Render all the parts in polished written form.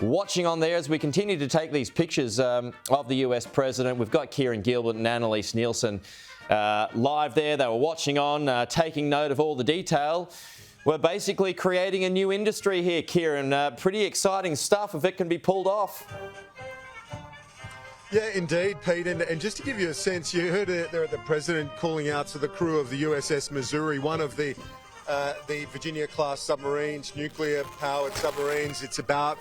watching on there as we continue to take these pictures of the US president. We've got Kieran Gilbert and Annelise Nielsen live there. They were watching on, taking note of all the detail. We're basically creating a new industry here, Kieran. Pretty exciting stuff if it can be pulled off. Yeah, indeed, Pete. And just to give you a sense, you heard there at the president calling out to the crew of the USS Missouri, one of the Virginia-class submarines, nuclear-powered submarines. It's about,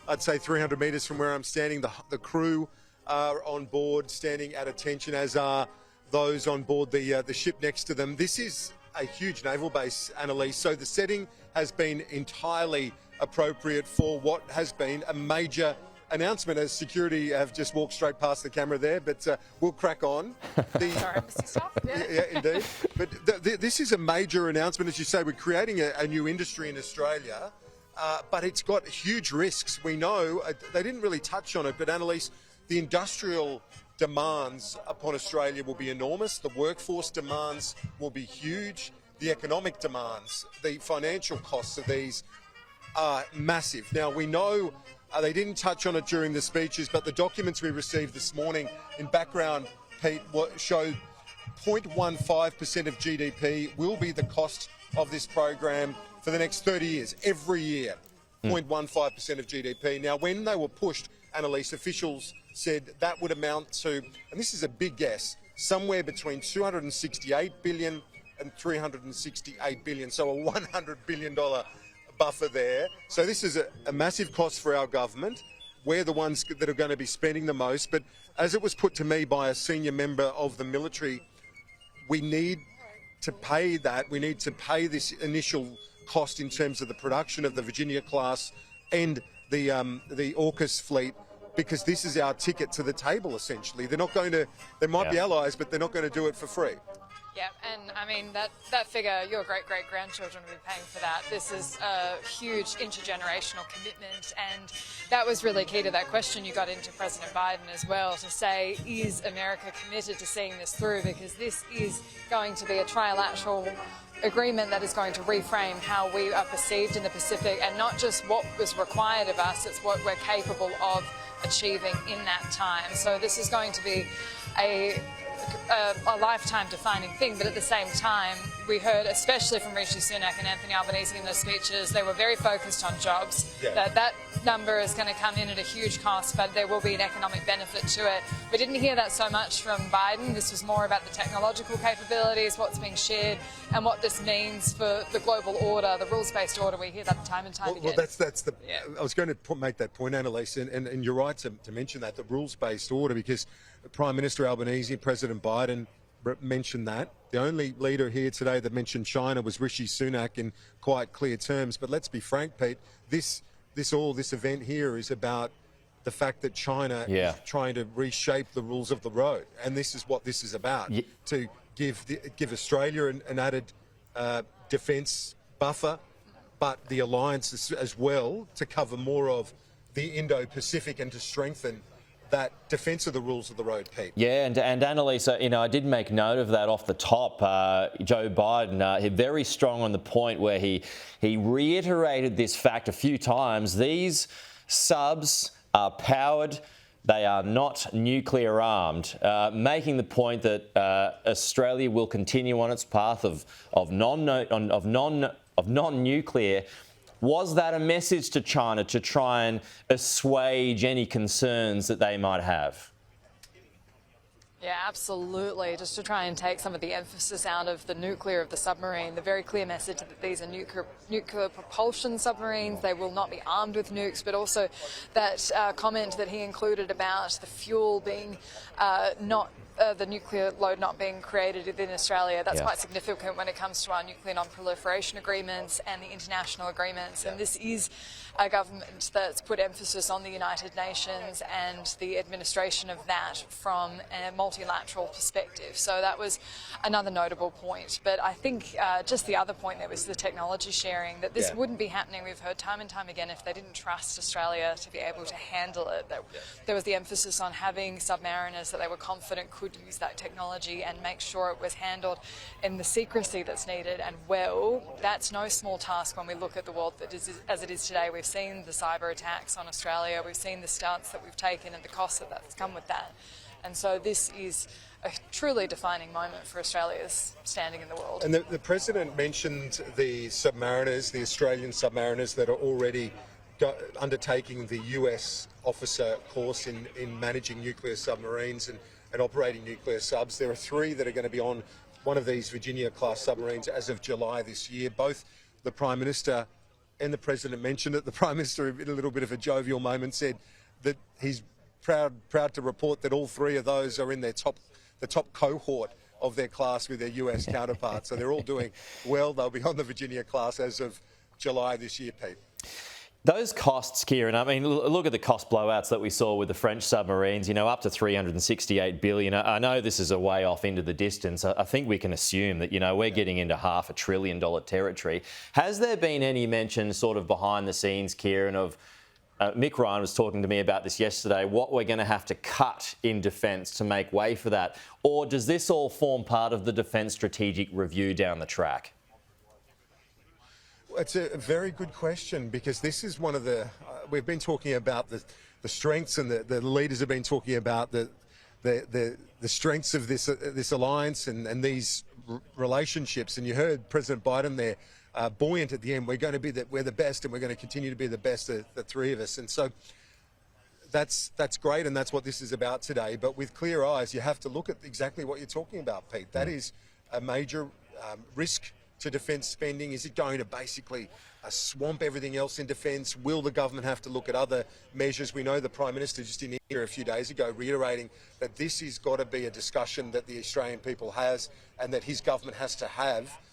I'd say, 300 metres from where I'm standing. The crew are on board, standing at attention, as are those on board the ship next to them. This is a huge naval base, Annelise, so the setting has been entirely appropriate for what has been a major announcement, as security have just walked straight past the camera there, but we'll crack on. Sorry, Mr. Stuff. Yeah, indeed. But this is a major announcement. As you say, we're creating a new industry in Australia, but it's got huge risks. We know, they didn't really touch on it, but Annelise, the industrial demands upon Australia will be enormous. The workforce demands will be huge. The economic demands, the financial costs of these are massive. Now, we know they didn't touch on it during the speeches, but the documents we received this morning in background, Pete, showed 0.15% of GDP will be the cost of this program for the next 30 years, every year, 0.15% of GDP. Now, when they were pushed, Annelise, officials said that would amount to, and this is a big guess, somewhere between 268 billion and 368 billion, so a $100 billion buffer there. So this is a massive cost for our government. We're the ones that are going to be spending the most. But as it was put to me by a senior member of the military, we need to pay that. We need to pay this initial cost in terms of the production of the Virginia class and the AUKUS fleet, because this is our ticket to the table, essentially. They're not going to, they might be allies, but they're not going to do it for free. Yeah, and I mean, that figure, your great-great-grandchildren will be paying for that. This is a huge intergenerational commitment, and that was really key to that question you got into President Biden as well, to say, is America committed to seeing this through? Because this is going to be a trilateral agreement that is going to reframe how we are perceived in the Pacific, and not just what was required of us, it's what we're capable of achieving in that time. So this is going to be a lifetime-defining thing, but at the same time, we heard, especially from Rishi Sunak and Anthony Albanese in their speeches, they were very focused on jobs. Yeah. That number is going to come in at a huge cost, but there will be an economic benefit to it. We didn't hear that so much from Biden. This was more about the technological capabilities, what's being shared, and what this means for the global order, the rules-based order. We hear that time and time again. Well, that's the. Yeah. I was going to make that point, Annelise, and you're right to mention that, the rules-based order, because Prime Minister Albanese, President Biden mentioned that. The only leader here today that mentioned China was Rishi Sunak in quite clear terms. But let's be frank, Pete, this event here is about the fact that China is trying to reshape the rules of the road. And this is what this is about, to give Australia an added defence buffer, but the alliance as well to cover more of the Indo-Pacific and to strengthen that defence of the rules of the road, Pete. Yeah, and Annelise, I did make note of that off the top. Joe Biden, very strong on the point where he reiterated this fact a few times. These subs are powered. They are not nuclear armed, making the point that Australia will continue on its path of non-nuclear. Was that a message to China to try and assuage any concerns that they might have? Yeah, absolutely. Just to try and take some of the emphasis out of the nuclear of the submarine, the very clear message that these are nuclear propulsion submarines. They will not be armed with nukes, but also that comment that he included about the fuel being the nuclear load not being created within Australia. That's quite significant when it comes to our nuclear non-proliferation agreements and the international agreements. And this is a government that's put emphasis on the United Nations and the administration of that from a multilateral perspective. So that was another notable point. But I think just the other point there was the technology sharing, that this wouldn't be happening. We've heard time and time again if they didn't trust Australia to be able to handle it. There was the emphasis on having submariners that they were confident could could use that technology and make sure it was handled in the secrecy that's needed. And well, that's no small task when we look at the world that is as it is today. We've seen the cyber attacks on Australia, we've seen the stance that we've taken and the cost that's come with that. And so this is a truly defining moment for Australia's standing in the world. And the President mentioned the submariners, the Australian submariners that are already undertaking the US officer course in managing nuclear submarines and operating nuclear subs. There are 3 that are going to be on one of these Virginia-class submarines as of July this year. Both the Prime Minister and the President mentioned it. The Prime Minister, in a little bit of a jovial moment, said that he's proud to report that all 3 of those are in the top cohort of their class with their US counterparts. So they're all doing well. They'll be on the Virginia class as of July this year, Pete. Those costs, Kieran, I mean, look at the cost blowouts that we saw with the French submarines, up to $368 billion. I know this is a way off into the distance. I think we can assume that, we're getting into $500 billion territory. Has there been any mention sort of behind the scenes, Kieran, of Mick Ryan was talking to me about this yesterday, what we're going to have to cut in defence to make way for that? Or does this all form part of the defence strategic review down the track? It's a very good question, because this is one of the... we've been talking about the strengths, and the leaders have been talking about the strengths of this alliance and these relationships. And you heard President Biden there, buoyant at the end. We're the best, and we're going to continue to be the best, the 3 of us. And so that's great, and that's what this is about today. But with clear eyes, you have to look at exactly what you're talking about, Pete. That is a major risk to defence spending. Is it going to basically swamp everything else in defence? Will the government have to look at other measures? We know the Prime Minister just in here a few days ago reiterating that this has got to be a discussion that the Australian people has and that his government has to have